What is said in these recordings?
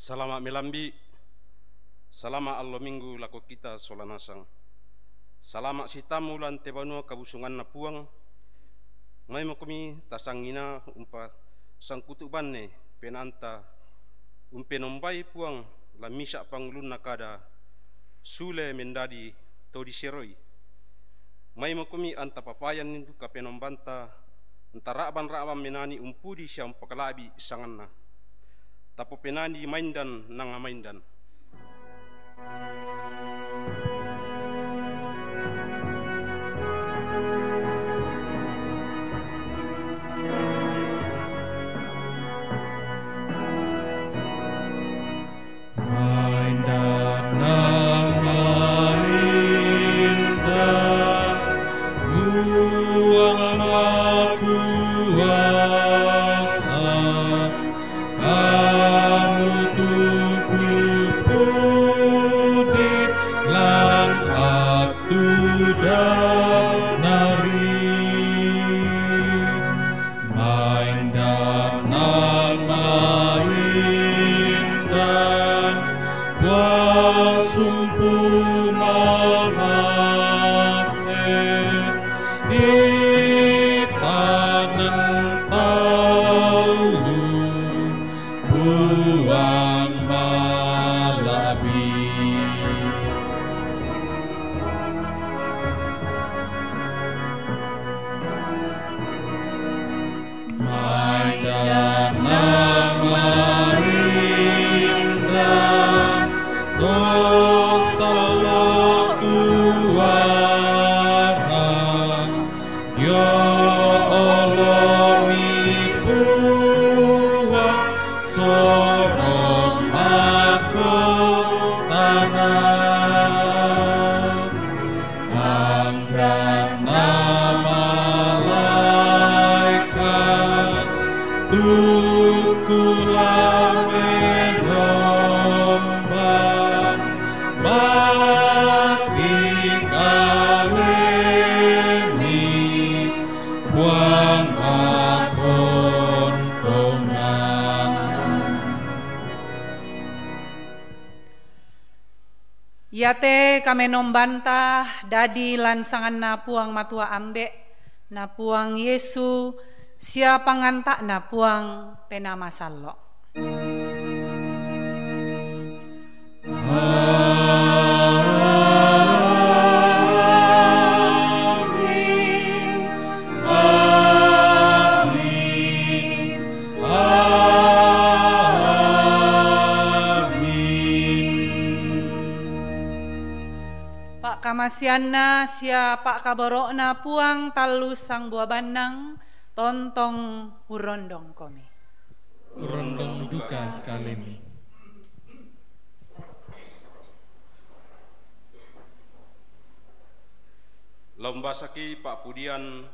Salama melambi, salama allo minggu lako kita solanasang. Salama sitamu lan tebanua kabusungan na puang. Ngai makomi tasangina umpa sangkutu banne penanta umpenombai puang la misa panglun nakada sule mendadi todi seroi. Mai makomi anta papayan nintu kapenombanta antara raban menani umpudi siam pakalabi sanganna. Tapo penani maindan nanga maindan. Yate kame nombanta dadi lansangan na puang matua ambe na puang Yesu sia panganta na puang penama sallo. Kamasianna sia pak kaborok na puang talus sang buah banang tontong urondong komi. Urondong duka kalemi. Lomba saki pak pudian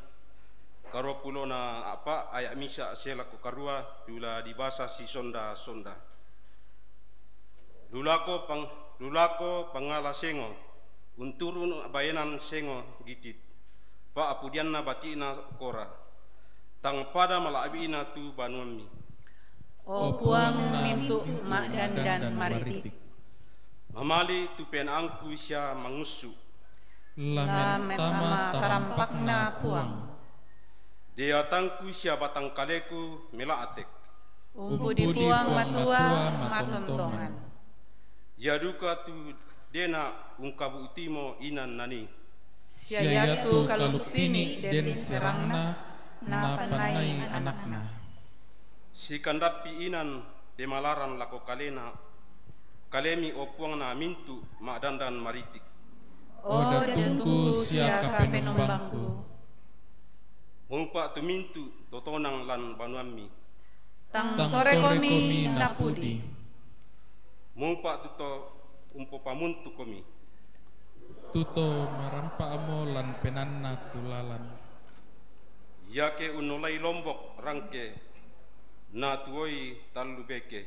karo pulo na apa ayak misa selaku karua tula di bahasa si sonda. Lulako pangala sengo. Unturun bayanan sengo gitit pa apudianna batina kora tang pada malaabina tu banuami o puang mintu mak dan maritik mamali tu pen angku isya mangusu lamet ama tarampakna puang dia tangku isya batang kaleku melaatek umpu di puang matua matontongan ya duka tu dena ungkabu utimo inan nani siayatu kalupini den serangna na panai anakna si kandapi inan demalaran lako kalena kalemi opuang na mintu mak dandan maritik o datungku sia kapenombangku mumpa tu mintu totonang lan banuami tang tore komi napudi mumpa tuto umpo pamuntu komi tuto marampa amo lan penanna tulalan yake unolai lombok rangke na tuoi talu beke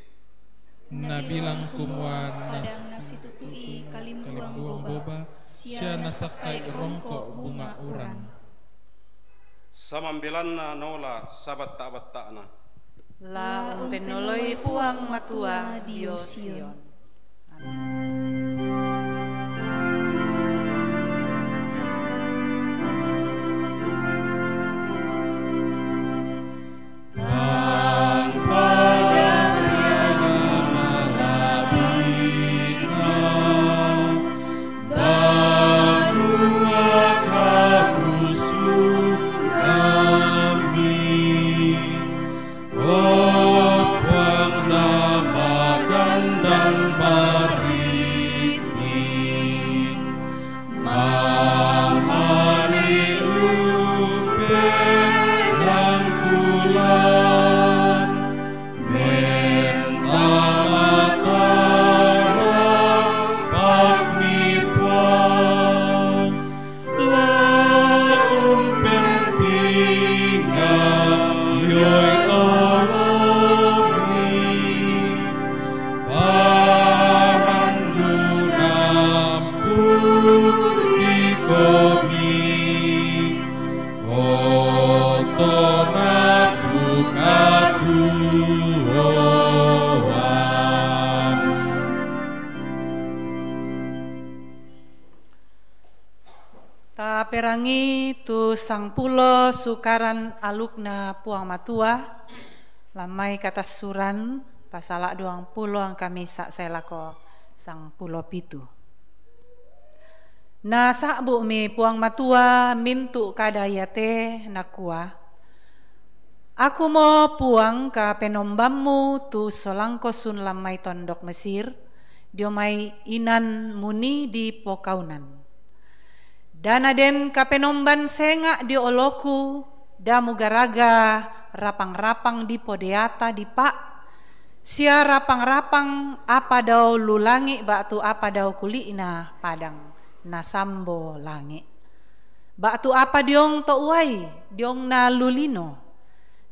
na bilang kumwa nasi tutui kalimbuang boba sia nasakai rongko bunga uran samambelanna nola sabat ta'na La umpenoloi puang matua dio Sion. Ta perangi tu sang pulo sukaran alukna puang matua lamai kata suran pasala 20 ang kami sak selako sang pulo pitu. Na sakbu mi puang matua mintu kadayate nakua. Aku mo puang ka penombammu tu solangko sun lamai tondok Mesir diomai inan muni di pokaunan. Dana den kapenomban senga di oloku damu garaga rapang-rapang di podeata di pak sia rapang-rapang apa dau lulangi batu apa dau kulina padang nasambo langi batu apa diong to uai diong na lulino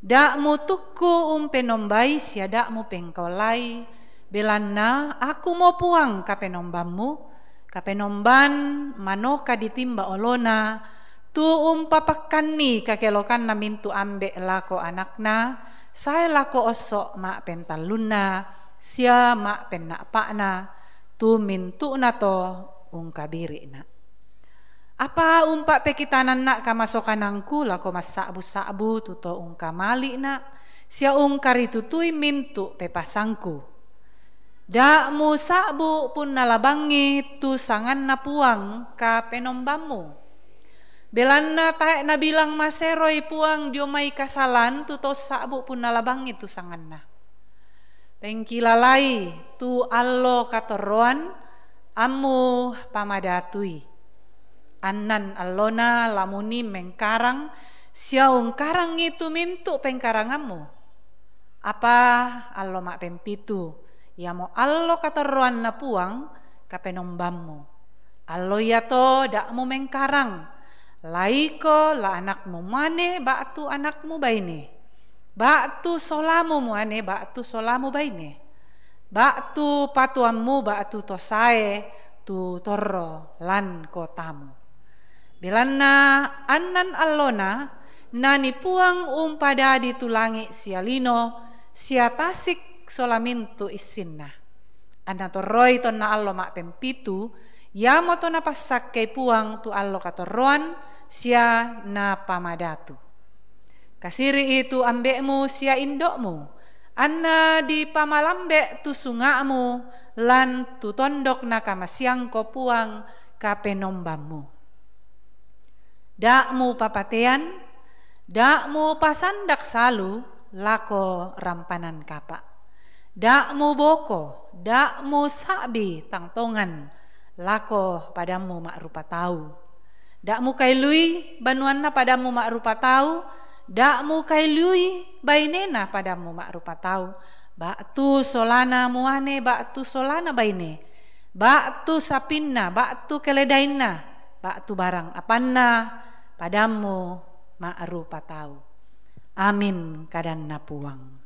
dak mu tukku penombai sia dak mu pengkolai belanna aku mau puang kapenombanmu kapenomban manoka ditimba olona tu papakani kakelokan na mintu ambek lako anakna saya lako osok mak pentaluna sia mak pennak pakna tu mintu na to kabiri na apa umpak pekitanan nak kamasokanangku lako masakbu-sakbu tu to kamali na sia karitutui mintu pepasangku. Dak mu sakbu pun nalabangi tu sangan na puang ka penombammu. Belanna taek na bilang maseroi puang diomai kasalan tu to sakbu pun nalabangi tu sangan na. Pengkilalai tu allo katoroan amu pamadatui. Annan allona lamuni mengkarang siaung karang itu mintu pengkarangamu. Apa allo mak pempitu. Ya mo allo kataruan na puang kapenombammu. Allo ya to dak mo mengkarang. Laiko la anakmu mane baktu anakmu baine. Baktu solamu muane baktu solamu baine. Baktu patuammu baktu tosae tu torro lan kotamu. Bilanna annan allona nani puang pada ditulangi sialino sia tasik solamintu isinna. Anna torroi tonna allo mak pempitu ya mo tonna pasak kay puang tu allo katorroan sia na pamadatu. Kasiri itu ambekmu sia indokmu. Anna di pamalambe tu sungakmu lan tu tondok na kamasiangko puang kapenombammu. Dakmu papatean, dakmu pasandak salu lako rampanan kapak. Dakmu boko, dakmu sabi tangtongan lako padamu mak rupa tahu. Dakmu kailui banuanna padamu mak rupa tahu. Dakmu kailui bainena padamu mak rupa tahu. Baktu solana muane baktu solana baine. Baktu sapinna, baktu keledainna, baktu barang apanna padamu mak rupa tahu. Amin kadanna puang.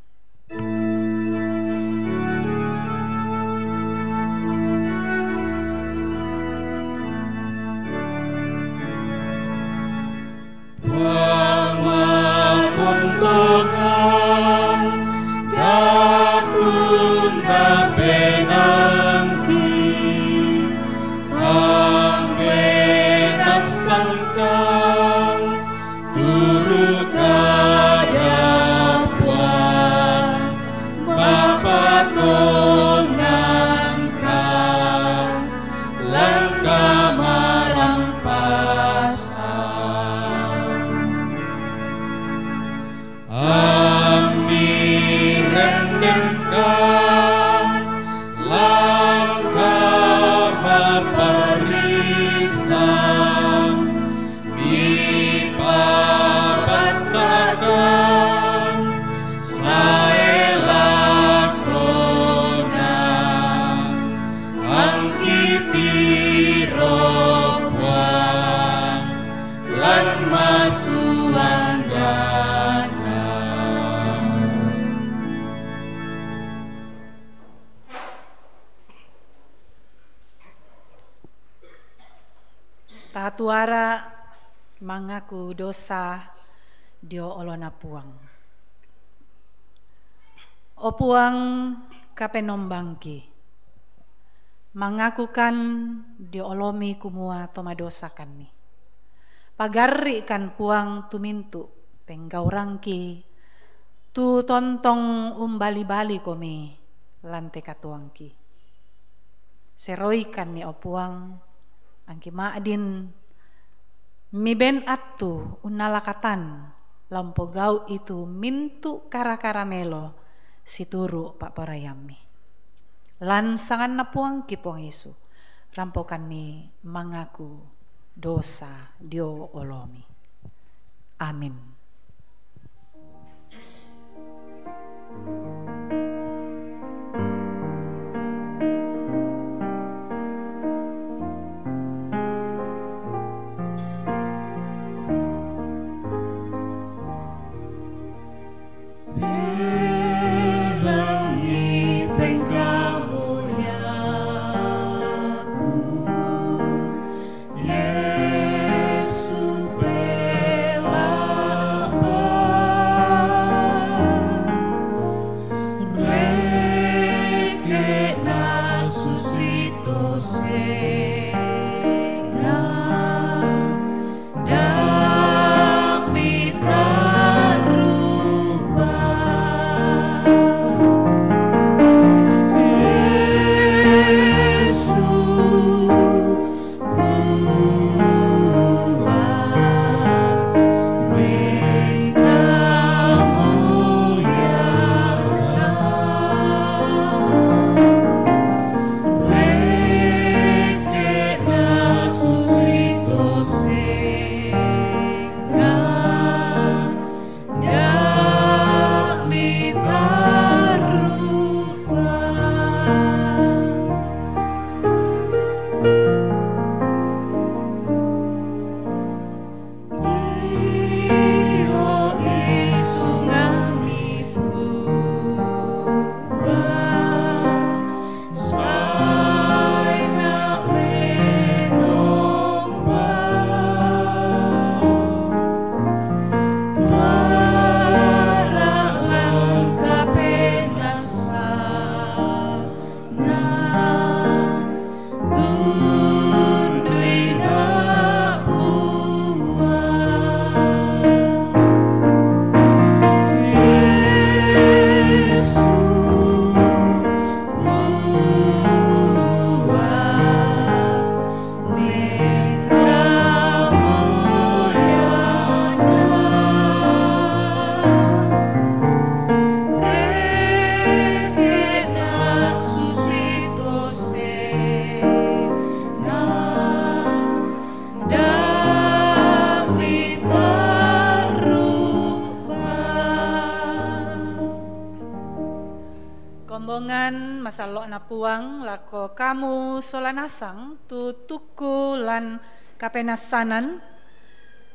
Tahatuara mangaku dosa dio olona puang. O puang kapenombangki. Mangakukan dio olomi kumua toma dosakan ni. Pagarri kan puang tumintu penggaurangki tu tontong umbali-bali komi lante katuangki. Seroikan ni o puang angki maadin mi ben attu unalakatan lampo gau itu mintu kara-karamelo situru pak parayami. Lan sangan na puang ki puang Yesu rampokan ni mangaku dosa dio olomi. Amin. Kombongan masalok na puang lako kamu solanasang tu tuku lan kapenasanan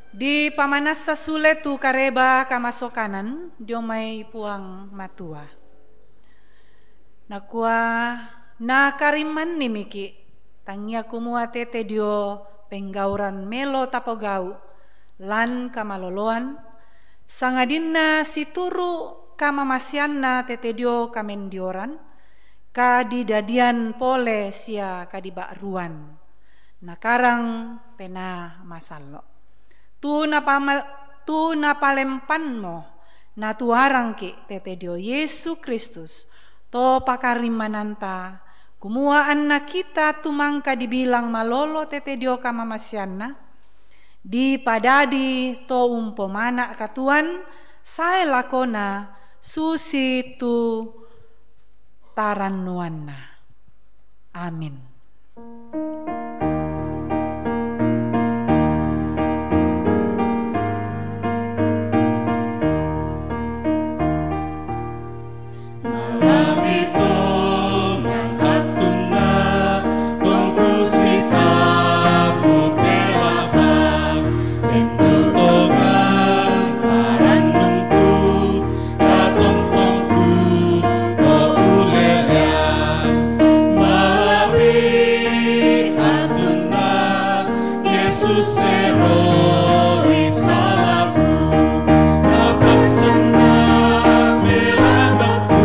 di pamanasa sule tu kareba kamasokanan diomai puang matua. Nakua na kariman ni miki tangia kumua tete dio penggauran melo tapogau lan kamaloloan sangadinna situru kamamasianna tete dio kamendioran kadidadian pole sia kadibakruan nakarang pena masalo tu napalempanmo na tuarang ki tete dio Yesu Kristus to pakarimananta kumuaan na kita tumangka dibilang malolo tete dio kamamasianna di padadi to umpomana katuan sae lakona susi tu tarannuanna. Amin. Yesus eroi salahku, dapat senang melabatku,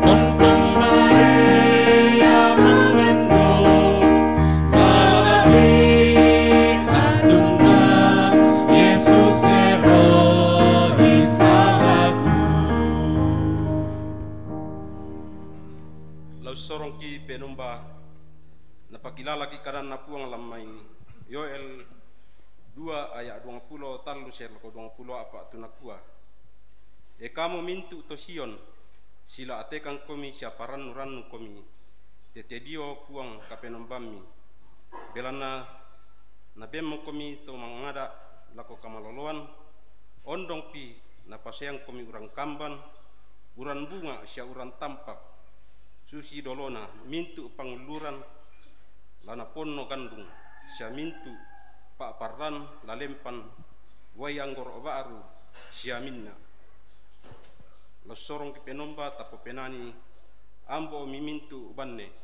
untung Maria mengendong, melalui adunna, Yesus eroi salahku. Lau sorong ki penomba napakilala ki kanan napuang lamai Yoel 2 ayat 20 talu ser ko 20 apa tunakua. E kamu mintu to Sion sila atekan komi siaparan nuran komi tetedio puang kapenombami belana nabemo komi to mangada lako kamaloloan ondong pi napasayang komi urang kamban uran bunga sia uran tampak susi dolona mintu panguluran lana ponno gandung sia mintu pak parran lalempan wayanggor baru sia minna lo sorong ki penomba tapo penani ambo mimintu banne.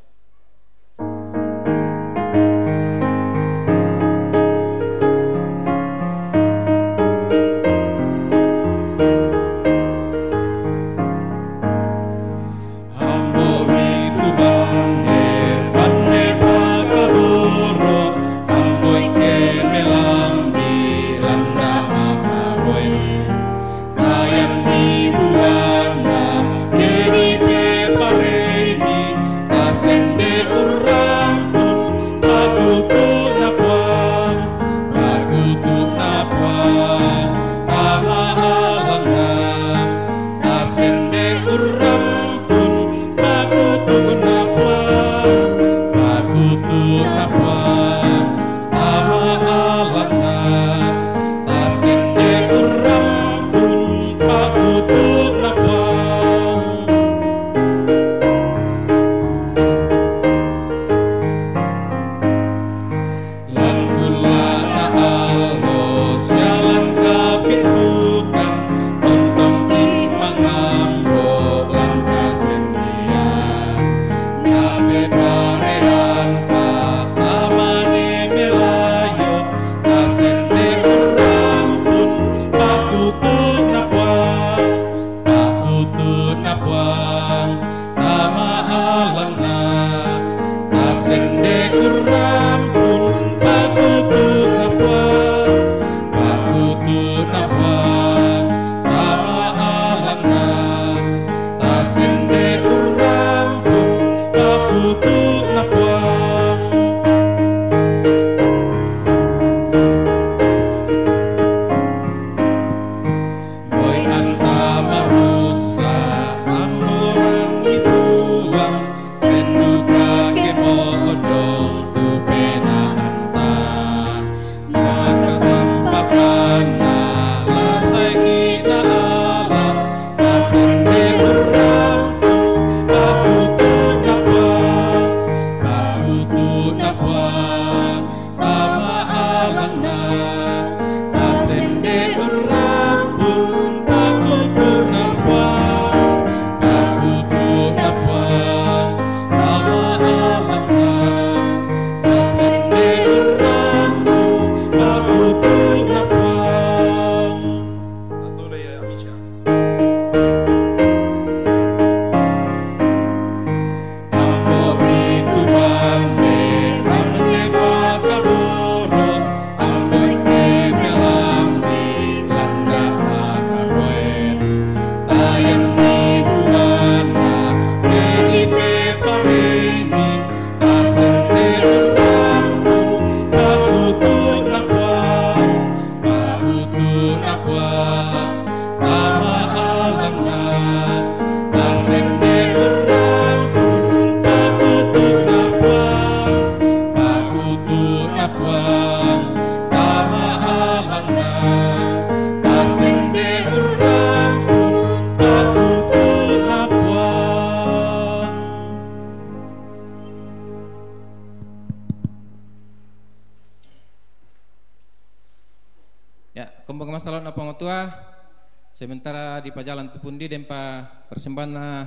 Sementara di pajalan tupundi dempa persembahan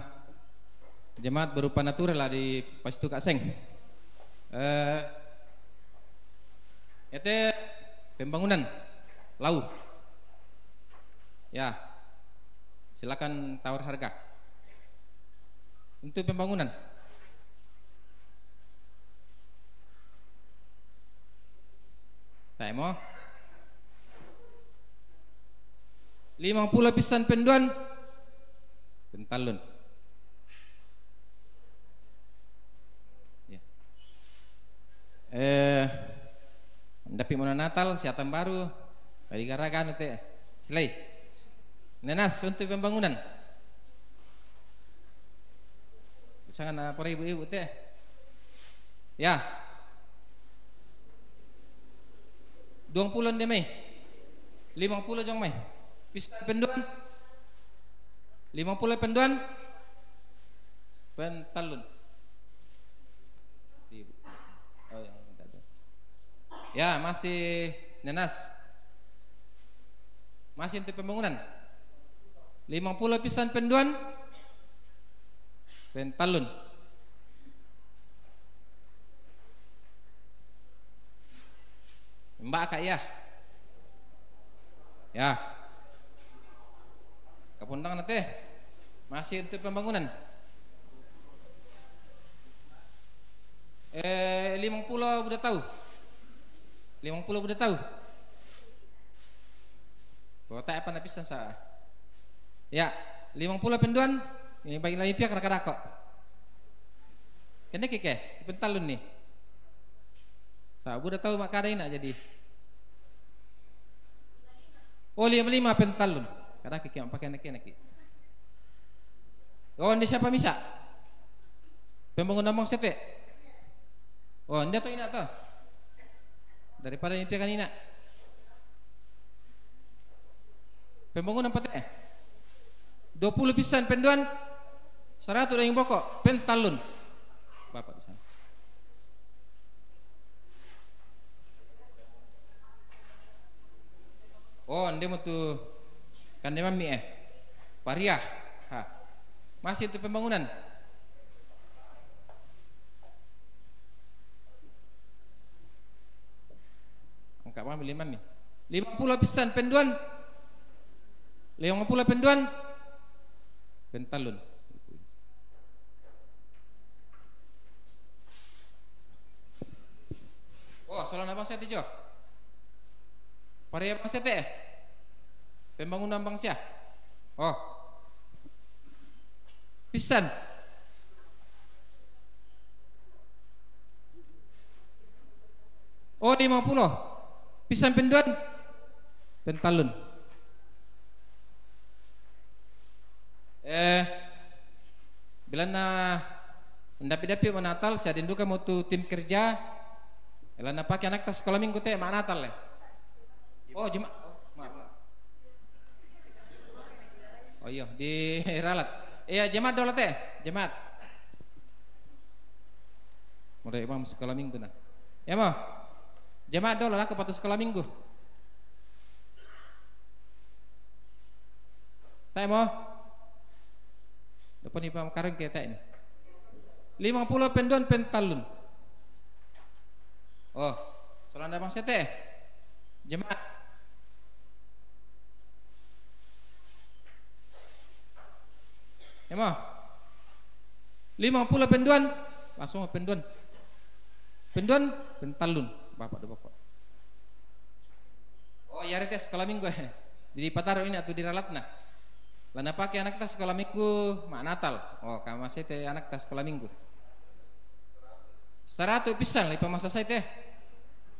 jemaat berupa natural lah di Pastu Kaseng. Itu pembangunan lau. Ya, silakan tawar harga untuk pembangunan. Tak mau 50 pisan penduan pentalun. Ya. Dapat mana Natal, siatan baru, bagi garagan itu, selai. Nenas untuk pembangunan. Jangan apa ibu-ibu teh. Ya. 20 deh mai. 50 jong mai. Pisan penduan. 50 penduan. Pentalun. Oh, yang tadi. Ya, masih nenas. Masih untuk pembangunan. 50 pisan penduan. Pentalun. Mbak Kak ya. Ya. Kapundang nanti masih untuk pembangunan. 50 udah tahu. 50 udah tahu. Kota apa napisan sa? Ya, 50 penduan. Ini bagi lagi pihak kadang-kadang kok. Kena kike, pentalun nih. Sa udah tahu mak kadain nak jadi. Oh 55 pentalun. Kadang kiki pakai neki. Oh ini siapa misa? Pembangunan bang sete. Oh dia tuh ini tuh. Daripada itu kan ini. Pembangunan pete. 20 pisan penduan. 100 yang pokok pentalun. Bapak di sana. Oh, dia mau tuh kan dia mami Pariah. Ha. Masih itu pembangunan. Angkat mami 50 pisan penduan. 50 penduan. Pentalun. Oh, soalan abang saya tijo. Pariah bang sete. Pembangunan bang sia. Oh. Pisan. Oh 50. Pisan penduan. Pentalun. Bila na dapi-dapi Natal saya dinduka mau tu tim kerja. Bila na pakai anak tas sekolah minggu teh mak Natal le. Oh jemaat. Maaf. Oh iya di ralat. Iya jemaat dola teh, jemaat. Mulai imam sekolah minggu nah. Ya mah. Jemaat dola lah ke patu sekolah minggu. Tak mau. Depan imam kareng kita ini. 50 penduan pentalun. Oh, soalnya bang sete. Jemaat. Emang 50 penduan langsung penduan pentalun bapak do bapak. Oh ya tes sekolah minggu jadi pataro ini atau diralat nah lana pakai anak kita sekolah minggu mak Natal. Oh kamu masih teh anak kita sekolah minggu 100 pisan lipa masa saya teh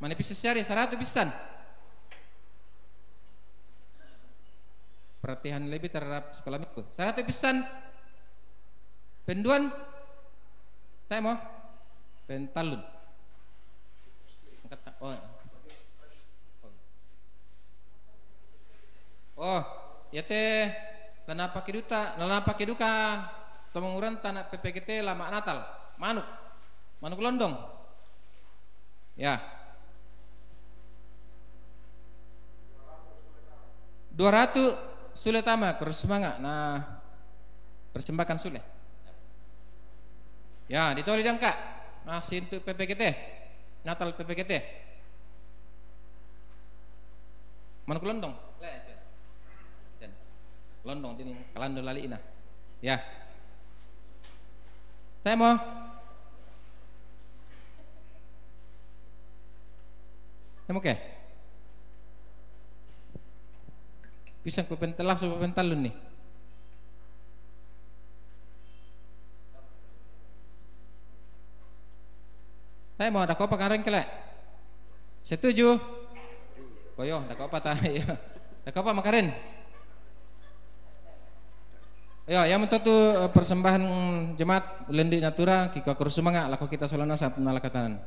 mana bisa sehari 100 pisan perhatian lebih terhadap sekolah minggu 100 pisan penduan tak mau pentalun oh ya teh tanah pakai duka temenguran tanah PPGT lama Natal manuk londong ya 200 sulit tamak terus semangat nah persembahkan sulit. Ya, ditolong dong Kak. Masih untuk PPGT. Natal PPGT. Mana ku londong? Londong tini kalando lali ina. Ya. Saya mau. Oke. Pisang ku pentelah so pentalun nih. Saya mau ada kopa kareng kelek. Setuju. Koyo ada kopa ta ya. Ada kopa makarin. Ya, yang mentutu persembahan jemaat Lendi Natura kika kurusumanga lako kita solana saat menalakatanan.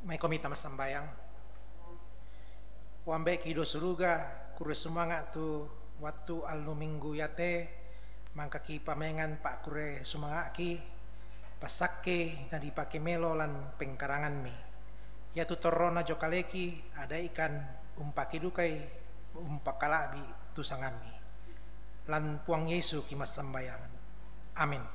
May komita masambayang wambe kido suruga kure sumanga tu waktu aluminggu yate mangkaki pamengan pak kure sumanga ki pasakke na dipake melo lan pengkarangan mi yatu torona jokaleki ada ikan umpaki dukai umpakalabi tu sangami lan puang Yesu ki masambayangan. Amin.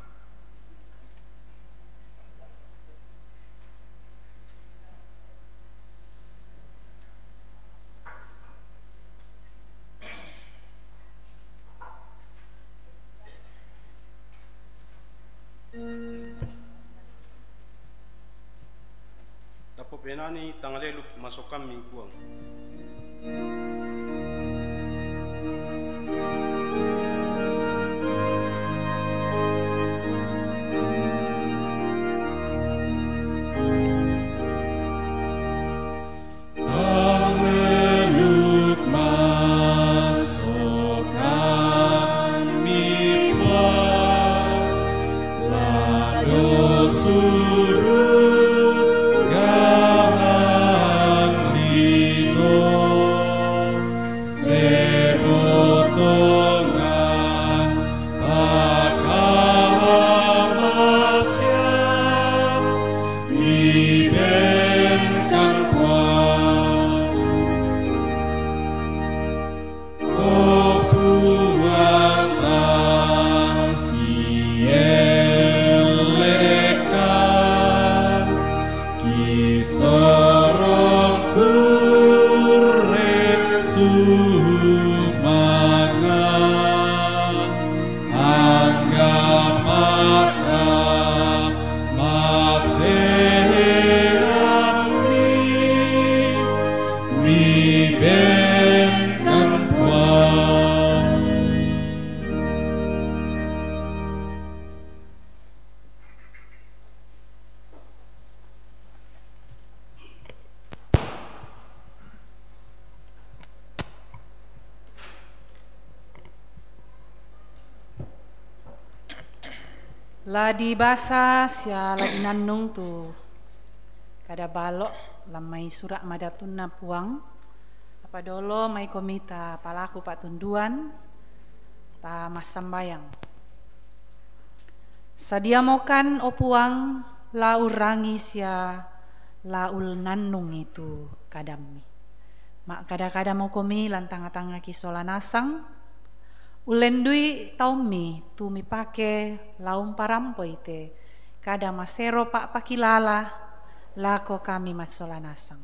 Tapo penani tangalelu masuk kami kuang. Ladi basa sia ladi nannung tu kada balok lamai surak madatun na puang apa dolo mai komita palaku pak tunduan ta masambayang sadia mokan o puang laul rangi sia laul nannung itu kadami mak kada-kada mau komi lantang-tanga kisola nasang ulendui taumi tu mi pake laum parampo ite kada masero pak pakilala lako kami masola nasang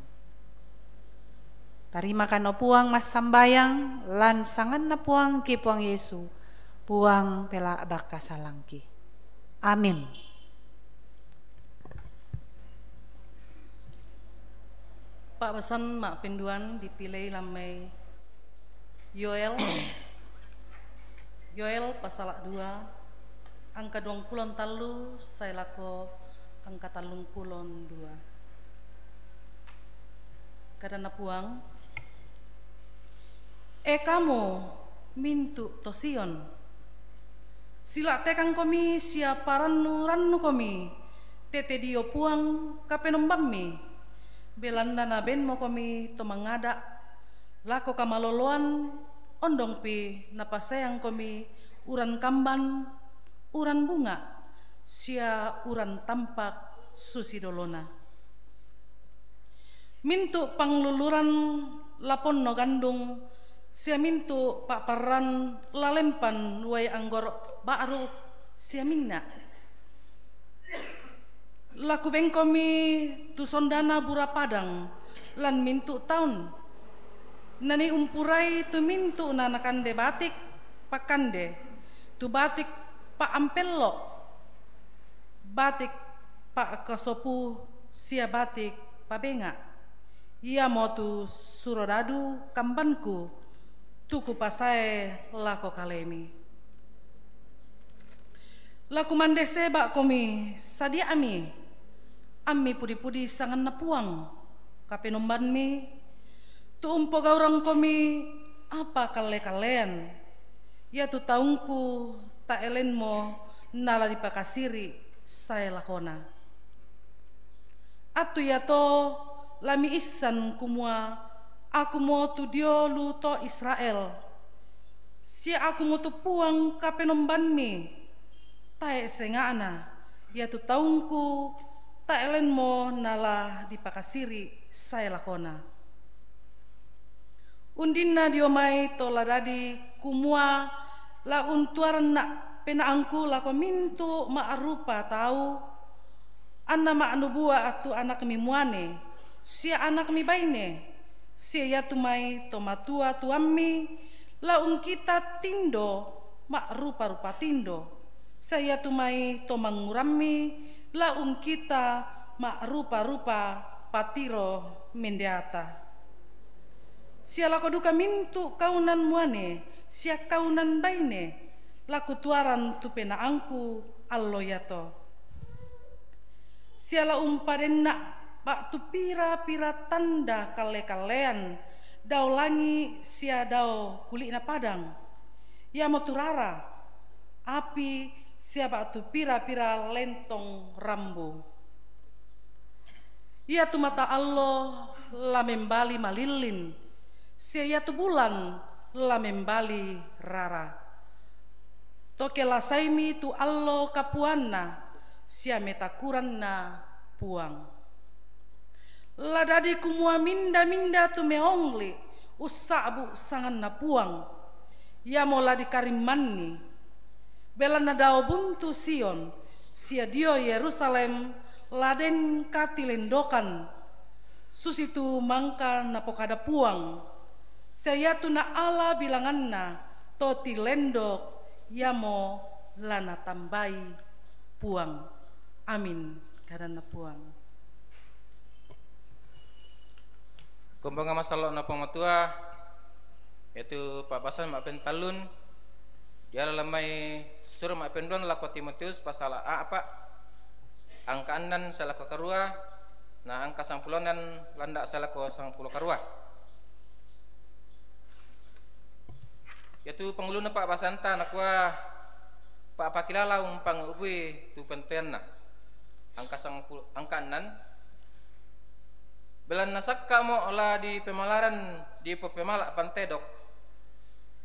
tarima kano puang mas sambayang lan sangan na puang ki puang Yesu puang pela baka salangki. Amin. Pak pesan mak penduan dipilih lamai Yoel pasal 2 angka 20 talu saya lako angka 32 kadana puang kamu mintu tosion sila tekang komi siapa rannu komi tete dio puang kapenombammi belanda na ben mo kami to mangada lako kamaloloan ondong pi napasayang kami uran kamban uran bunga sia uran tampak susi dolona mintu pangluluran lapon no gandung sia mintu pak paran lalempan luai anggor baru sia mingna laku bengkomi tu sondana bura padang lan mintu taun nani umpurai tu mintu nanakande batik pakande tu batik pak ampello batik pak kasopu sia batik pabenga ia mau tu surodadu kambanku tuku pasae lako kalemi laku mandese bak komi sadia ami pudi-pudi sangan napuang kapenomban mi tu umpo gaurang komi apa kale-kalean ya tu taungku tak elen mo nala dipakasiri saya lakona atu ya to lami isan kumua aku mo tu dio lu to Israel sia aku mo tu puang kapenomban mi tae sengana ya tu taungku tak elen mo nala dipakasiri saya lakona undinna diomai to ladadi kumua la untuaran nak penaangku la mintu ma'rupa tahu anna ma'nubua atu anak mi muane sia anak mi baine sia ya tumai to matua tuammi la kita tindo ma'rupa-rupa tindo saya tumai to mangurammi la kita ma'rupa-rupa patiro mendeata sia lako duka mintu kaunan muane sia kaunan baine laku tuaran tu penaangku allo yato sia la umpadenna bak tu pira-pira tanda kale-kalean dau langi sia dau kulina padang ya moturara api sia bak tu pira-pira lentong rambu ia tu mata Allah la membali malilin sia ya tu bulan la membali rara toke la saimi tu Allah kapuanna sia metakuranna puang la dadi kumua minda-minda tu meongli usabu sangan na puang ya mola dikarimanni bela nadao buntu Sion sia dio Yerusalem laden katilendokan susitu mangka napokada puang saya tu na ala bilanganna toti lendok yamo lana tambai puang amin karena puang kumbang masalah na pamatua yaitu Pak Pasan mak pentalun dia lamai suruh mak pendon lako Timotius pasal apa angka 6 salako karua na angka 10 landak salako 10 karua yaitu penguluna Pak Pasanta nakwa Pak Pakilala umpang ubui tu pentenna angka 6 belan nasakka mo ola di pemalaran di pemalak pantedok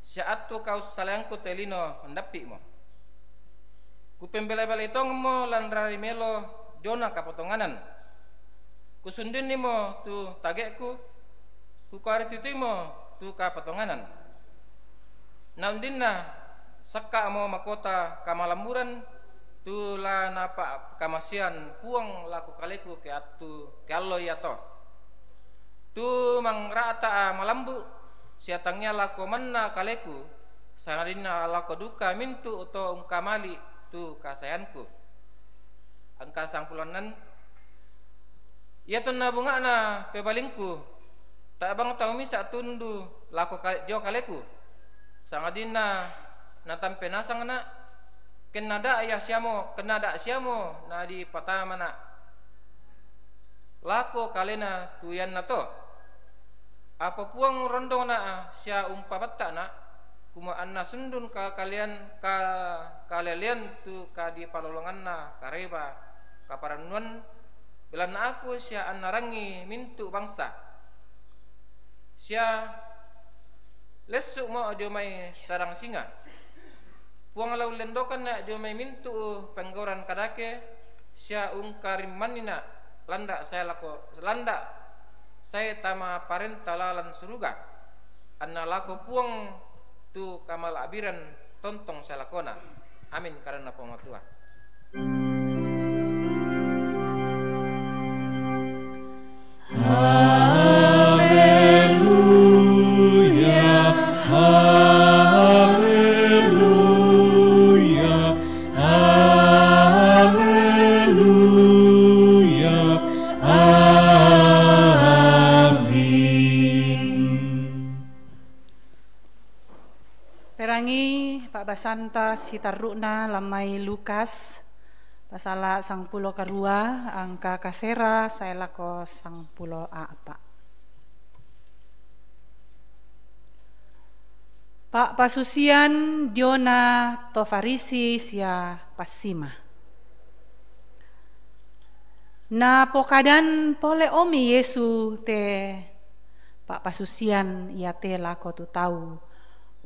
saat tu kau salangku telino mendapi mo ku pembela-bela itong mo landrari melo dona kapotonganan ku sundin ni mo tu tagekku ku karititu mo tu kapotonganan naundinna sakka mo makota kamalamburan tu la napa kamasian puang laku kaleku ke atu ke allo yato tu mangrata malambu siatangnya lako manna kaleku sangadina lako duka mintu atau ungkamali tu kasayanku angka 10 ia tu nabunga na pebalingku tak bang tau misa tundu lako jo kaleku sangadina natampe nasang na kenada ayah siamo kenada siamo na di patamana lako kalena tuyan na to apa puang rondo na sia umpabatta na kuma anna sundun ka kalian ka kalelian tu ka di palolongan na kareba kaparanuan Belan aku sia anarangi mintu bangsa. Sia lesuk mo diomai sarang singa. Puang lau lendokan na diomai mintu penggoran kadake. Sia ungkarim manina landa saya tama parenta lalan suruga. Anna lako puang tu kamal abiran tontong saya lakona. Amin karena pematua. Haleluya, haleluya, haleluya, amin. Perangi Pak Basanta sitaruna lamai Lukas pasala sang pulo karua angka kasera saya lako sang pulo apa. Pak pasusian Diona Tofarisi sia pasima. Na pokadan pole omi Yesu te Pak pasusian ia te lako tu tahu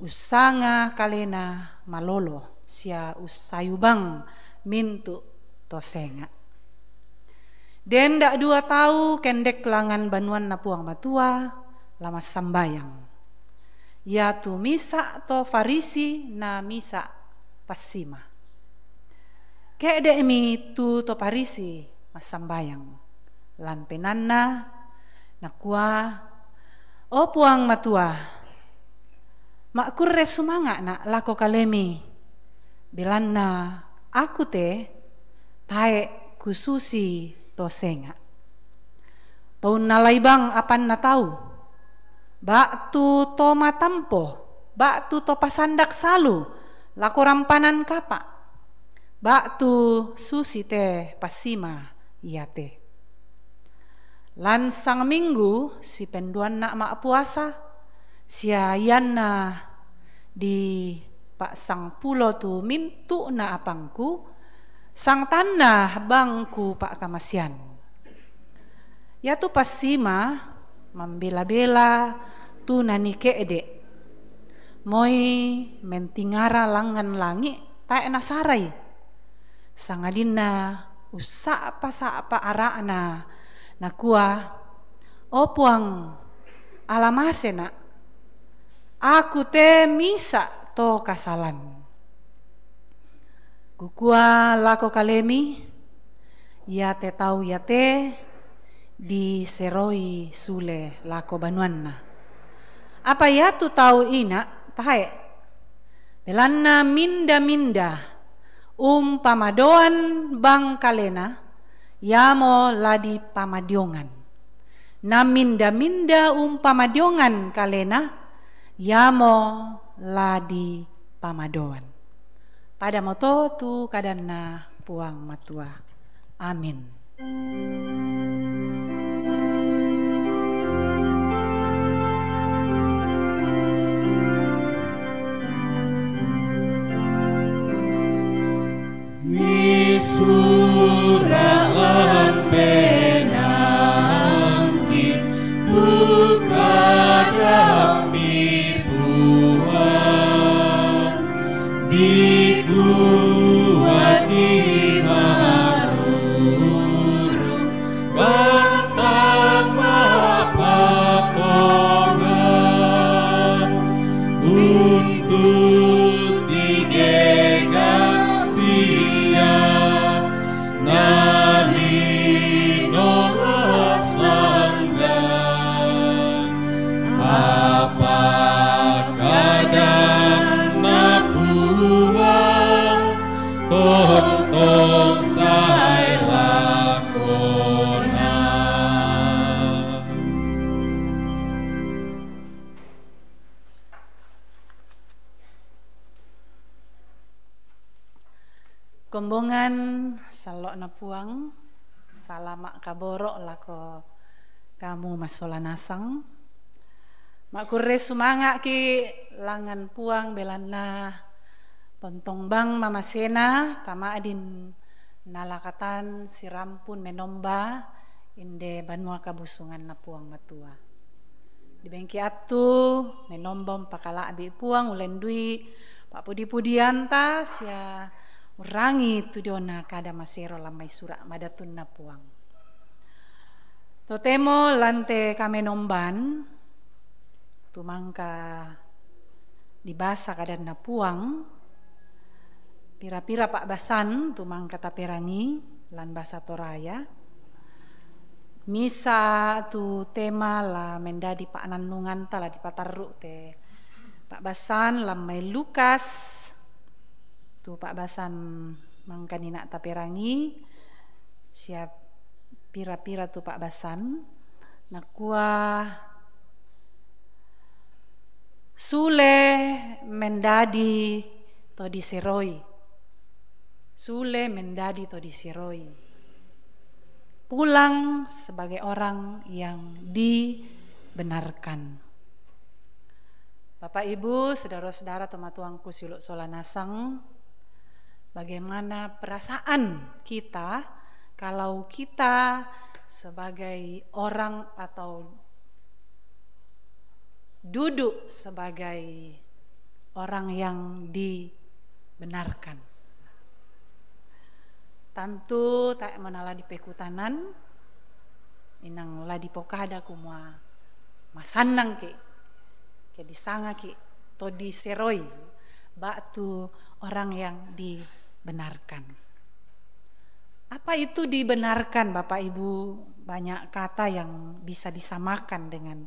usanga kalena malolo sia usayubang mintu tosenga. Den dak 2 tahu kendek langan banuan na puang matua lama sambayang. Ya tu misa to farisi na misa pasima. Kede mi tu to farisi masambayang. Lan penanna nakua o puang matua. Mak kurre sumanga na lako kalemi. Belanna aku te tae kususi tosenga. Paun nalaibang apan na tahu. Bak tu to matampo, bak tu to pasandak salu, lako rampanan kapa. Bak tu susi te pasima iya te. Lan sang minggu si penduan nak mak puasa, sia yanna di Pak sang pulo tu mintu na apangku, sang tanah bangku Pak kamasian. Ya tu pasima membela-bela tu nani keede. Moi mentingara langan langi tae nasarai. Sangadina usa apa arana nakua o puang alamasena aku te misa to kasalan. Kukua lako kalemi ya te tau ya te di seroi sule lako banuanna. Apa ya tu tahu ina tahe belanna minda pamadoan bang kalena yamo ladi pamadiongan. Na minda pamadiongan kalena yamo ladi pamadoan. Pada moto tu kadanna puang matua. Amin. Surat lan penangki tu kadang dibuat dibuat di maruru bantang mapatongan untuk digegang sia nali no rasangga apa kadang nabuang tontong sai lakona. Kombongan salok na puang salamak kaborok lako kamu masola nasang mak kurre sumanga ki langan puang belana tontong bang mama sena tama adin nalakatan sirampun menomba inde banua kabusungan na puang matua. Di bengki atu menombom pakala abi puang ulendui Pak pudi-pudianta sia urangi tu diona kada masero lamai surak madatun na puang. Totemo lante kamenomban tumangka dibasa kadan na puang pira-pira Pak Basan tumangka taperangi lan basa Toraya misa tu tema la mendadi Pak Nanungan tala di patarru te Pak Basan lamai Lukas tu Pak Basan mangkanina taperangi siap pira-pira tu Pak Basan nakua sule mendadi to diseroi. Sule mendadi to diseroi. Pulang sebagai orang yang dibenarkan. Bapak Ibu, saudara-saudara tomatuangku siluk solanasang, bagaimana perasaan kita kalau kita sebagai orang atau duduk sebagai orang yang dibenarkan. Tantu tak menala di pekutanan, inang la di pokada kumua masanang ke disanga ke to diseroi, batu orang yang dibenarkan. Apa itu dibenarkan Bapak Ibu? Banyak kata yang bisa disamakan dengan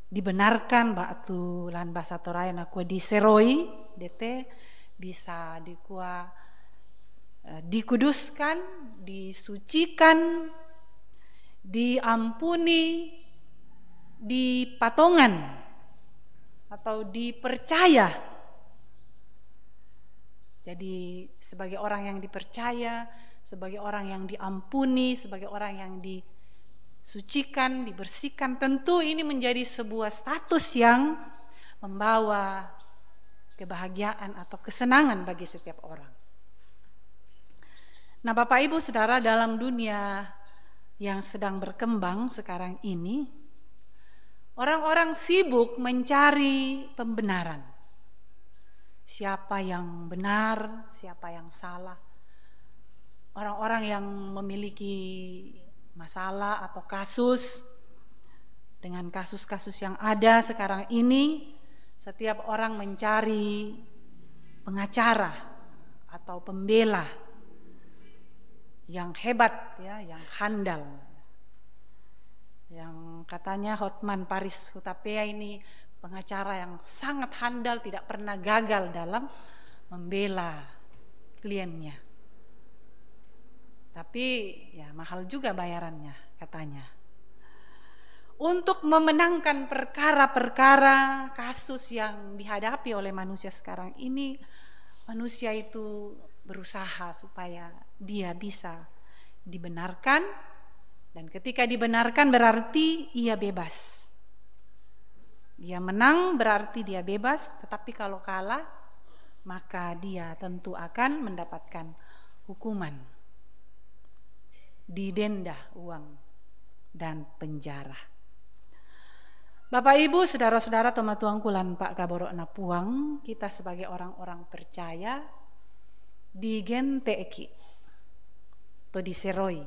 dibenarkan batu lan bahasa Toraya nakua diseroi, dete bisa dikua dikuduskan, disucikan, diampuni, dipatongan atau dipercaya. Jadi sebagai orang yang dipercaya, sebagai orang yang diampuni, sebagai orang yang disucikan, dibersihkan, tentu ini menjadi sebuah status yang membawa kebahagiaan atau kesenangan bagi setiap orang. Nah Bapak Ibu Saudara, dalam dunia yang sedang berkembang sekarang ini, orang-orang sibuk mencari pembenaran. Siapa yang benar, siapa yang salah. Orang-orang yang memiliki masalah atau kasus, dengan kasus-kasus yang ada sekarang ini, setiap orang mencari pengacara atau pembela yang hebat ya, yang handal. Yang katanya Hotman Paris Hutapea ini pengacara yang sangat handal, tidak pernah gagal dalam membela kliennya. Tapi ya mahal juga bayarannya katanya. Untuk memenangkan perkara-perkara kasus yang dihadapi oleh manusia sekarang ini, manusia itu berusaha supaya dia bisa dibenarkan, dan ketika dibenarkan berarti ia bebas. Dia menang berarti dia bebas, tetapi kalau kalah maka dia tentu akan mendapatkan hukuman, didenda uang dan penjara. Bapak Ibu, saudara-saudara tomatuangku lan Pak Kaboro Napuang, kita sebagai orang-orang percaya digenteki atau diseroi.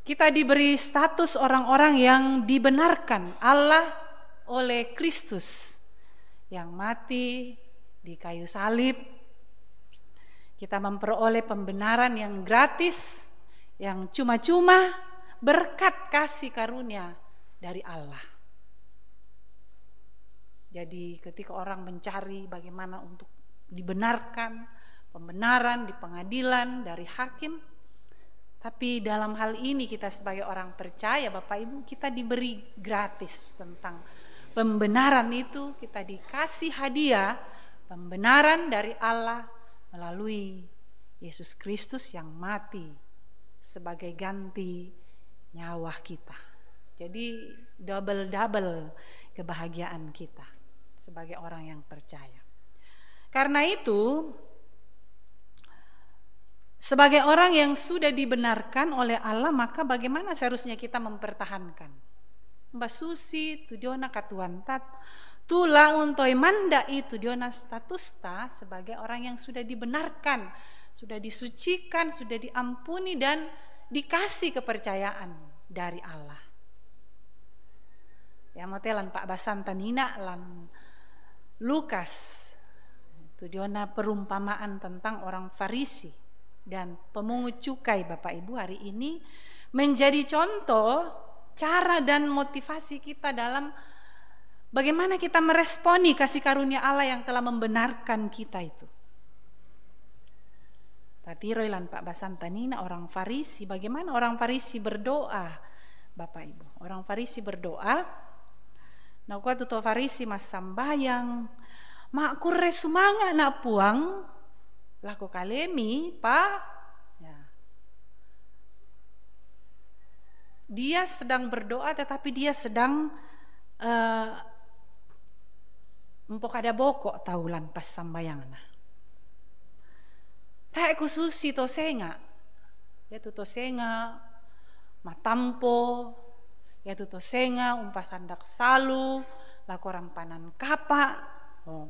Kita diberi status orang-orang yang dibenarkan Allah oleh Kristus yang mati di kayu salib. Kita memperoleh pembenaran yang gratis, yang cuma-cuma berkat kasih karunia dari Allah. Jadi ketika orang mencari bagaimana untuk dibenarkan, pembenaran di pengadilan dari hakim, tapi dalam hal ini kita sebagai orang percaya Bapak Ibu, kita diberi gratis tentang pembenaran itu. Kita dikasih hadiah pembenaran dari Allah melalui Yesus Kristus yang mati sebagai ganti nyawa kita. Jadi double kebahagiaan kita sebagai orang yang percaya. Karena itu, Sebagai orang yang sudah dibenarkan oleh Allah, maka bagaimana seharusnya kita mempertahankan? Mbak Susi tu diona katuantat tula untoi manda itu diona status ta sebagai orang yang sudah dibenarkan, sudah disucikan, sudah diampuni dan dikasih kepercayaan dari Allah. Ya motelan Pak Basanta Nina lan Lukas itu diona perumpamaan tentang orang Farisi dan pemungut cukai. Bapak Ibu, hari ini menjadi contoh cara dan motivasi kita dalam bagaimana kita meresponi kasih karunia Allah yang telah membenarkan kita itu. Tati roilan Pak Basantanina orang Farisi, bagaimana orang Farisi berdoa, Bapak Ibu. Orang Farisi berdoa, nah kuat tuh Farisi mas sambayang, mak kurre sumanga nak puang, laku kalemi, Pak. Dia sedang berdoa tetapi dia sedang empok ada bokok taulan pas sambayangna. Tak khususi to senga. Ya tu to senga matampo, ya tu to senga umpasandak salu, lakoran panan kapa. Oh.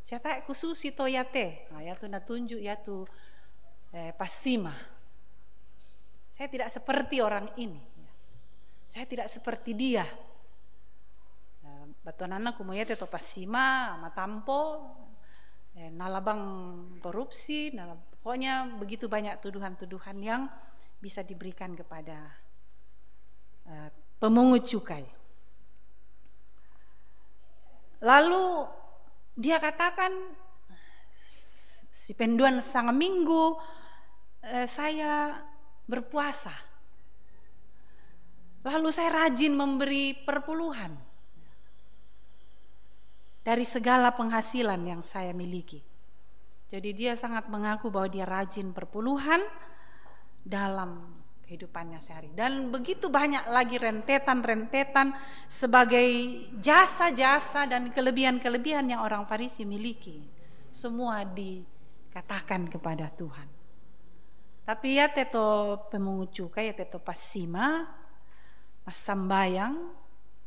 Saya tak khususi to yate. Nah, ya tu natunjuk ya tu pasima. Saya tidak seperti orang ini. Saya tidak seperti dia. Batonana kumoya teto pasima, matampo, nalabang korupsi, pokoknya begitu banyak tuduhan-tuduhan yang bisa diberikan kepada pemungut cukai. Lalu dia katakan, si penduan sang minggu saya berpuasa. Lalu saya rajin memberi perpuluhan dari segala penghasilan yang saya miliki. Jadi dia sangat mengaku bahwa dia rajin perpuluhan dalam kehidupannya sehari. Dan begitu banyak lagi rentetan-rentetan sebagai jasa-jasa dan kelebihan-kelebihan yang orang Farisi miliki. Semua dikatakan kepada Tuhan. Tapi ya teto pemungut cukai, ya teto pasima, mas sambayang,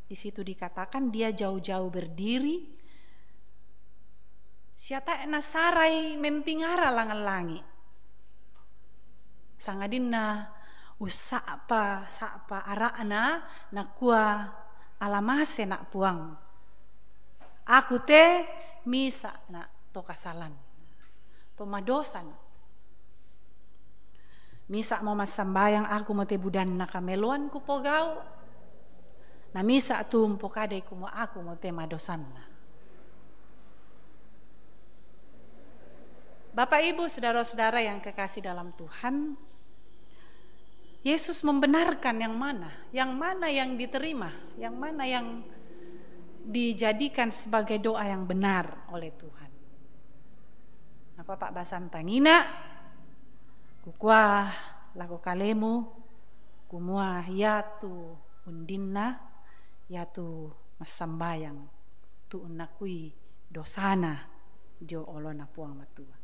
di situ dikatakan dia jauh-jauh berdiri. Siata nasarai mentingara langan-langi. Sangadina usapa arakna nakua alamase nak puang. Aku te misa nak to kasalan. To madosan. Misa mau mas sambayang aku mau te budan nakameluan ku pogau. Na misa tumpo kadai ku mau aku mau te madosan. Bapak Ibu saudara-saudara yang kekasih dalam Tuhan, Yesus membenarkan yang mana yang diterima, yang mana yang dijadikan sebagai doa yang benar oleh Tuhan. Apa Pak Basantangina? Kukua lako kalemu kumua yatu undinna yatu masambayang tu unakui dosana dio olona puang matua.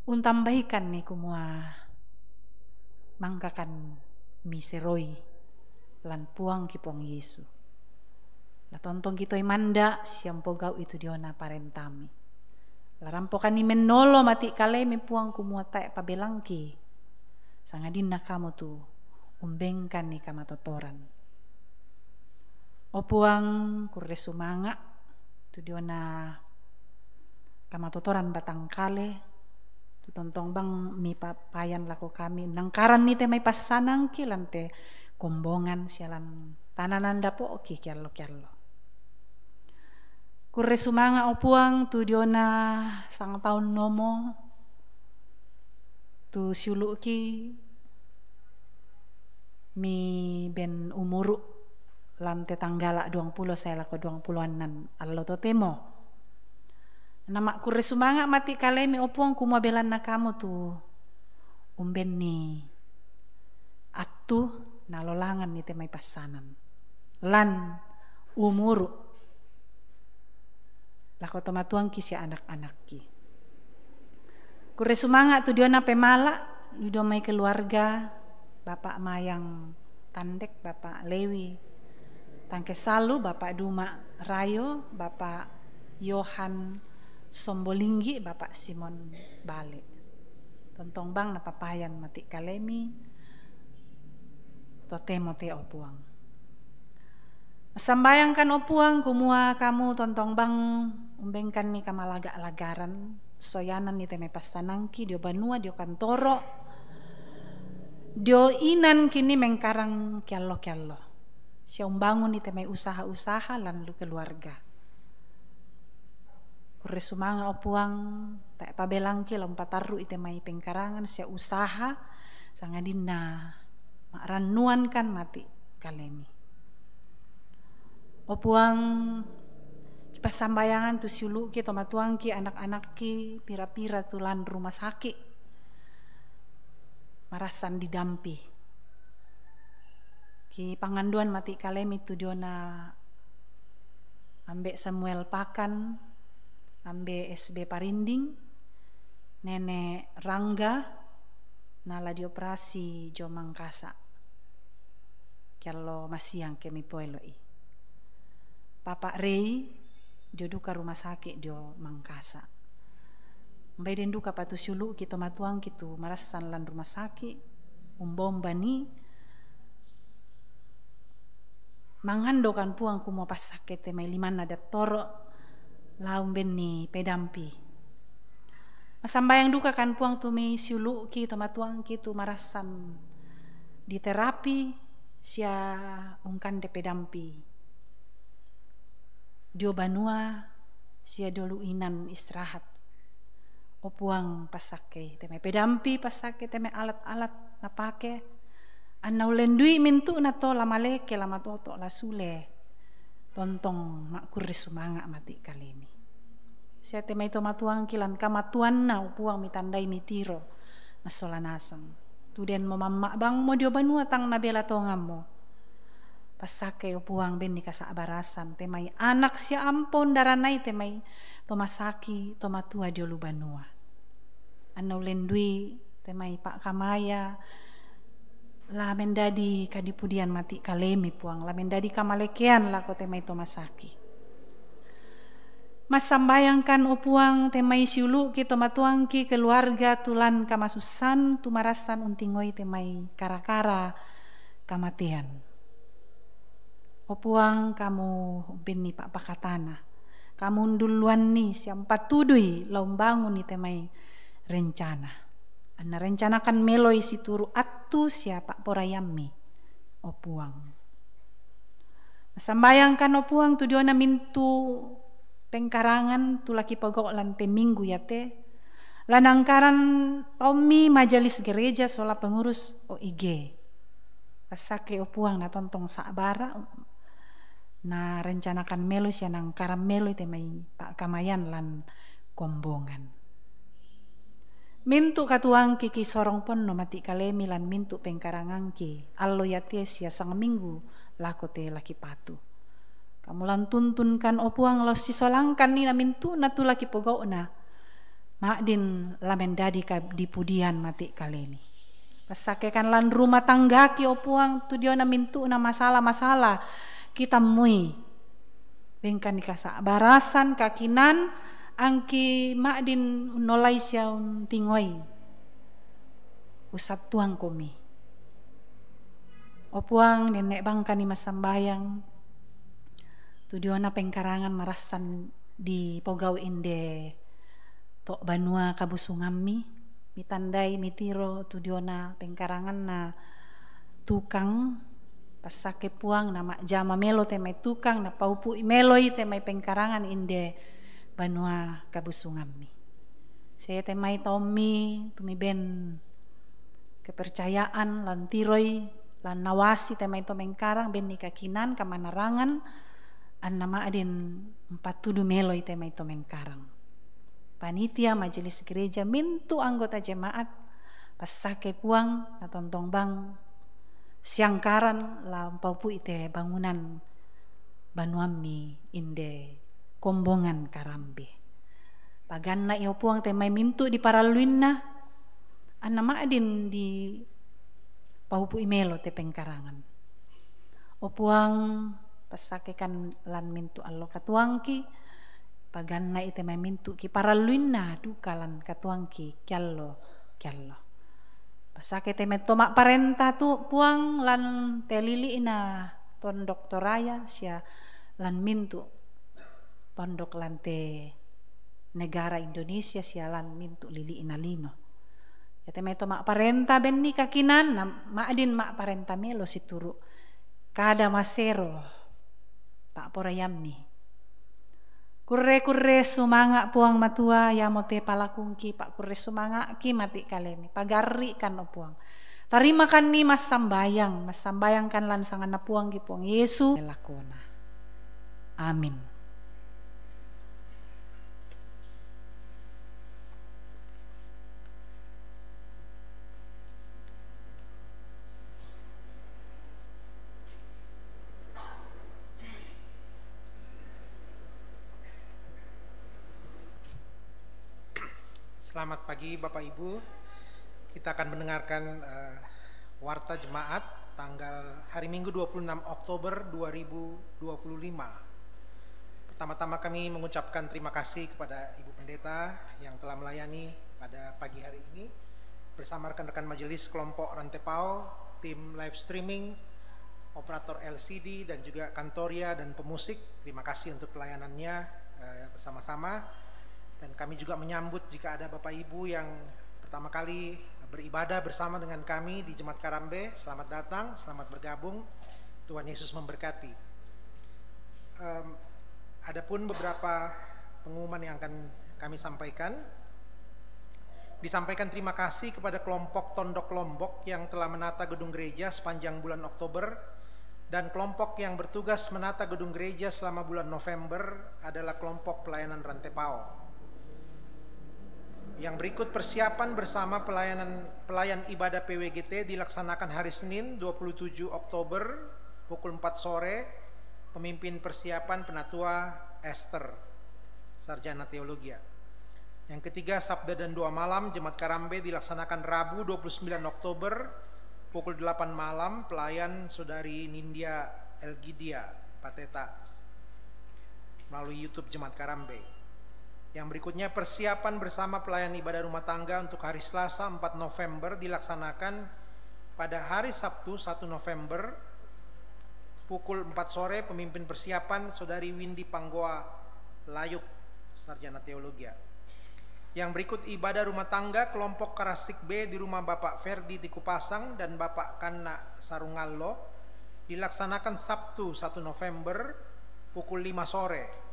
Untambaikan nih kumua mangkakan miseroi lan puang ki puang Yesu. La tontong kitoi manda siampo gau itu diona parentami. La rampokan ni menolo mati kalemi puang kumua tae pabelangki. Sangadina kamu tu umbengkan ni kamatotoran. O puang kurre sumanga tu diona kamatotoran batang kale. Tu tontong bang mi papayan lako kami nangkaran ni te may pasanang kilan te kombongan sialan tananan dapo oki kiallo. Kurre sumanga opuang tu diona sang taun nomo tu siulu ki mi ben umuru lam te tanggala 20 saya lako 20-anan allo to temo. Nama kurre sumanga mati kalemi opuang kumua belan na kamu tu umben ni atu nalolangan ni temai pasanan lan umuru lako tomatuang ki si anak-anak ki. Kurre sumanga tu diona pemala dido mai keluarga Bapak Mayang Tandek, Bapak Lewi Tangke Salu, Bapak Duma Rayo, Bapak Yohan Sombolinggi, Bapak Simon Bale. Tontong bang napapayan mati kalemi totemo te opuang. Sambayangkan opuang kumua kamu tontong bang umbengkan ni kamalaga-lagaran soyanan ni teme pasanangki dio banua dio kantoro dio inan kini mengkarang kiallo sia umbangun ni teme usaha-usaha lan lu keluarga. Kurre sumanga opuang tak pabelangki lompat taru ite mai pengkarangan sia usaha sangadina ranuan kan mati kalemi. Opuang kipas sambayangan tu siulu ki tomatuang ki anak-anak ki pira-pira tulan rumah sakit marasan didampi ki panganduan mati kalemi tu diona ambek Samuel Pakan, ambe SB Parinding, Nenek Rangga, nala dioperasi jo Mangkasa. Kiallo masiang kemi poeloi. Papa Rei dio duka rumah sakit dio Mangkasa. Mbai den duka patu sulu kita matuang kitu marasan lan rumah sakit umbomba ni mangandokan puang kumo pas sakit te mai liman ada toro laum benni pedampi. Masambayang duka kan puang tu mei siulu ki tomatuang ki tu marasan di terapi sia ungkan de pedampi. Dio banua sia dolu inan istirahat. O puang pasake teme pedampi pasake teme alat-alat napake anau lendui mintu na to lamale ke lama toto la sule. Tontong mak kurri sumanga mati kalemi. Sia temai tomatuang kilan kamatuan na upuang mitandai mitiro masolanasang. Tuden mo mamma bang mo dio banua tang nabela tongam mo. Pasake upuang ben nikasa abarasan temai anak sia ampon daranai temai tomasaki tomatua dio lu banua. Anau lendui temai Pak Kamaya la mendadi kadipudian mati kalemi puang la mendadi kamalekean la ko temai tomasaki. Mas sambayangkan opuang temai siulu ki tomatuang ki keluarga tulan kamasusan tumarasan untingoi temai kara-kara kamatian. Opuang kamu bini Pak Pakatana. Kamu duluan ni siam patudui laumbangun ni temai rencana. Ana rencanakan meloi situru atu siapa porayami opuang. Sambayangkan opuang tu diona mintu pengkarangan tu laki pogok lan minggu ya te. Lanangkaran Tommy majelis gereja sola pengurus OIG. Pasake opuang na tontong saabara na rencanakan melo sia nangkaran melo temai Pak Kamayan lan kombongan. Mintu katuang kiki sorong pon no mati kalemi lan mintu pengkarangan ki allo yate sia sang minggu lako te laki patu. Kamu lan tuntunkan opuang lo sisolangkan ni na mintu na tu laki pogok na Makdin lamen dadi di pudian mati kalemi. Pasakekan lan rumah tangga ki opuang tu dia na mintu na masalah kita mui. Bengkan dikasa barasan kakinan angki makdin nolai siaun tingoi. Usat tuang komi. Opuang nenek bangka ni masambayang. Tu dia na pengkarangan marasan di pogau inde tok banua kabusungammi mitandai mitiro tu diona pengkarangan na tukang pasake puang nama jama melo temai tukang na paupu meloi temai pengkarangan inde banua kabusungammi. Saya temai Tommy tumi ben kepercayaan lan tiroi lan nawasi temai to mengkarang ben ni kakinan kamanarangan an nama adin 47 meloi temai to mengkarang. Panitia majelis gereja mintu anggota jemaat pasake puang na tontong bang siangkaran lampau pu ite bangunan banuami inde kombongan Karambe. Paganna iyo puang temai mintu di paraluinna an nama adin di paupu imelo te pengkarangan. O puang pasakekan lan mintu allo katuangki paganna ite mai mintu ki paraluinna dukalan katuangki kyallo pasake te tomak parenta tu puang lan telili ina tondok toraya sia lan mintu tondok lan te negara Indonesia sia lan mintu lili ina lino ya te mai tomak parenta benni kakinan na maadin mak parenta melo situru kada masero pak porayammi kurre sumanga puang matua ya mote palakungki pak kurre sumanga ki mati kalemi pagarri kan o puang tarima kan ni mas sambayang kan lan sangana puang ki puang Yesu lakona amin. Selamat pagi Bapak Ibu. Kita akan mendengarkan warta jemaat tanggal hari Minggu 26 Oktober 2025. Pertama-tama kami mengucapkan terima kasih kepada Ibu Pendeta yang telah melayani pada pagi hari ini bersama rekan-rekan majelis kelompok Rantepao, tim live streaming, operator LCD dan juga kantoria dan pemusik. Terima kasih untuk pelayanannya bersama-sama. Dan kami juga menyambut jika ada Bapak Ibu yang pertama kali beribadah bersama dengan kami di Jemaat Karambe. Selamat datang, selamat bergabung. Tuhan Yesus memberkati. Adapun beberapa pengumuman yang akan kami sampaikan. Disampaikan terima kasih kepada kelompok Tondok Lombok yang telah menata gedung gereja sepanjang bulan Oktober, dan kelompok yang bertugas menata gedung gereja selama bulan November adalah kelompok pelayanan Rantepao. Yang berikut persiapan bersama pelayan ibadah PWGT dilaksanakan hari Senin 27 Oktober pukul 4 sore. Pemimpin persiapan Penatua Esther, Sarjana Teologia. Yang ketiga, Sabda dan Doa Malam Jemaat Karambe dilaksanakan Rabu 29 Oktober pukul 8 malam. Pelayan Saudari Nindya Elgidia Pateta melalui YouTube Jemaat Karambe. Yang berikutnya, persiapan bersama pelayan ibadah rumah tangga untuk hari Selasa 4 November dilaksanakan pada hari Sabtu 1 November pukul 4 sore. Pemimpin persiapan Saudari Windy Panggoa Layuk, Sarjana Teologia. Yang berikut, ibadah rumah tangga kelompok Karasik B di rumah Bapak Ferdi Tikupasang dan Bapak Kanna Sarungallo dilaksanakan Sabtu 1 November pukul 5 sore.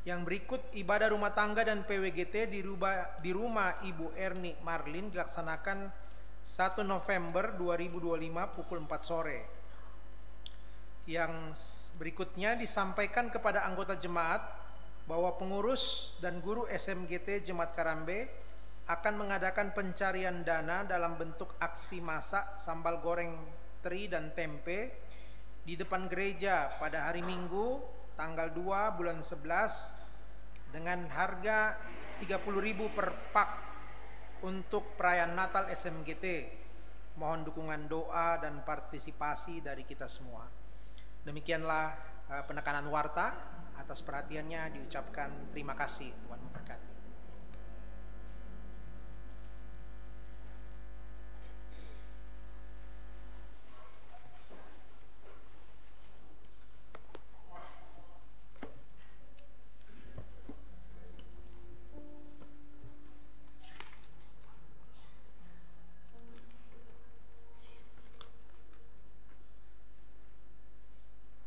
Yang berikut, ibadah rumah tangga dan PWGT di rumah Ibu Erni Marlin dilaksanakan 1 November 2025 pukul 4 sore. Yang berikutnya disampaikan kepada anggota jemaat bahwa pengurus dan guru SMGT Jemaat Karambe akan mengadakan pencarian dana dalam bentuk aksi masak sambal goreng teri dan tempe di depan gereja pada hari Minggu tanggal 2 bulan 11 dengan harga 30.000 per pak untuk perayaan Natal SMGT. Mohon dukungan doa dan partisipasi dari kita semua. Demikianlah penekanan warta. Atas perhatiannya diucapkan terima kasih. Tuhan memberkati.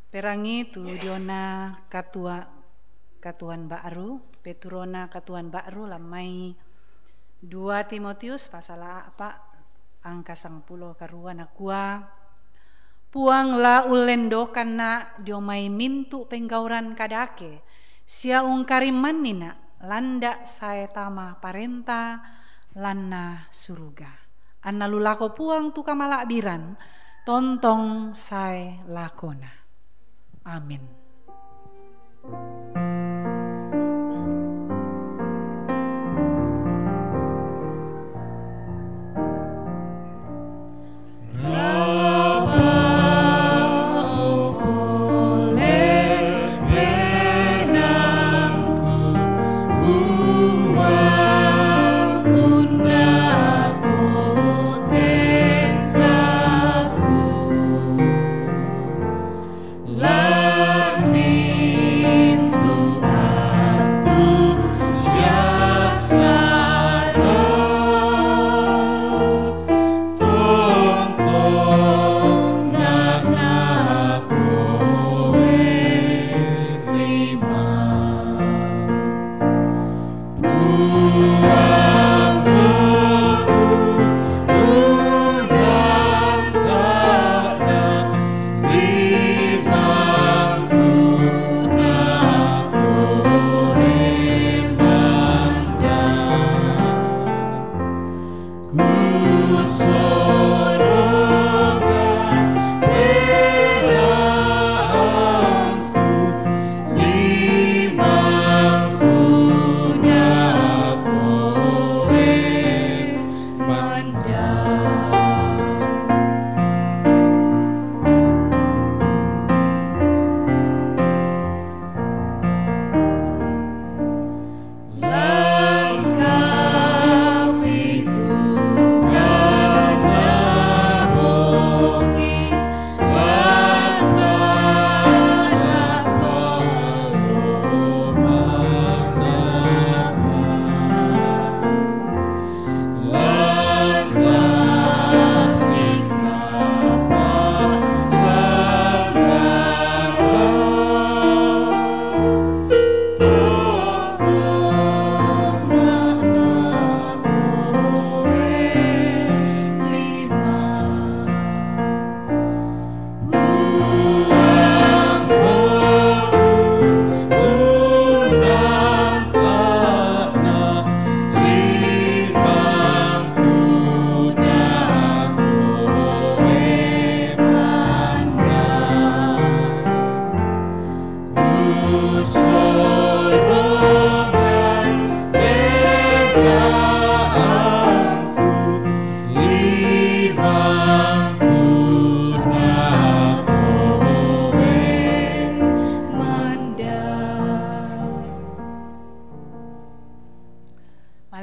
Perangi tu diona katuan baru, Peturona katuan baru lamai 2 Timotius pasal apa angka 10 karuan akua puang la ulendo kana diomai mintu penggauran kadake sia ungkariman nina landa sae tama parenta lanna suruga anna lulako puang tu kamala biran tontong sae lakona. Amin.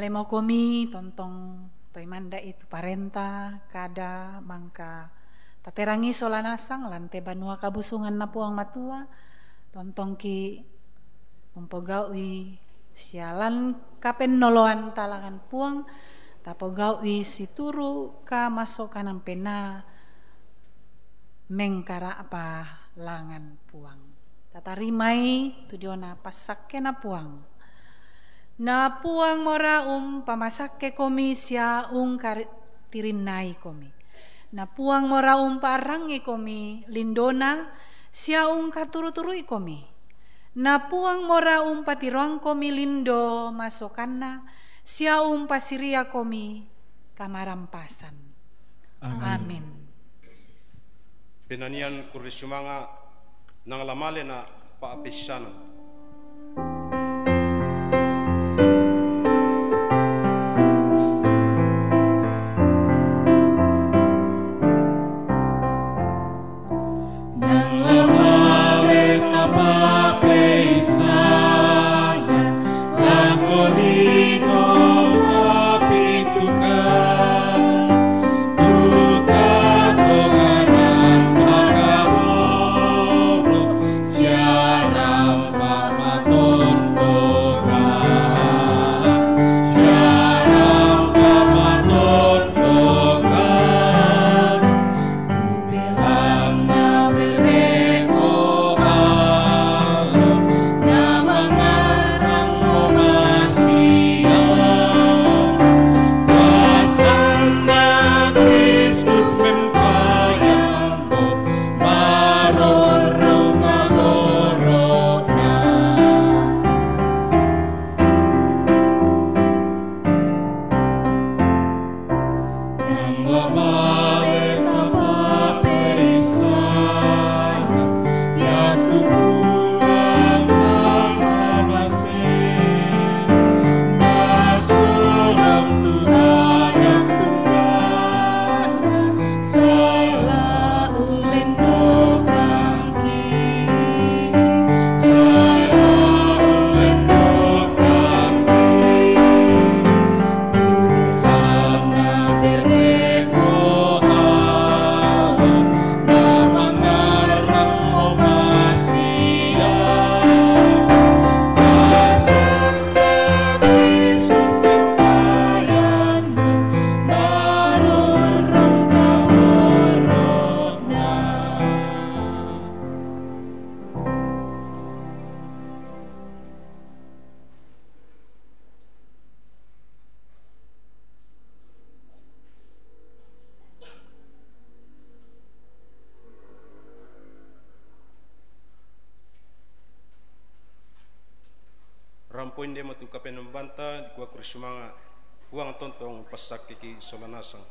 Malemo komi tontong toimanda itu parenta kada mangka taperangi solanasang lante banua kabusungan na puang matua tontong ki umpogawi sialan kapen noloan talangan puang tapogawi situru ka masokan pena mengkara apa langan puang tatarimai tudiona pasakke na puang mora pamasakke komi sia tirinai komi na puang mora parangi komi lindona sia katuru-turui komi na puang mora patiruang komi lindo masokanna sia pasiria komi kamarampasan. Amin. Penanian kurisumanga nang lamale na paapisanan. marampoin dia matu kapen membanta kuah kurisumanga uang tontong pasak kiki solanasang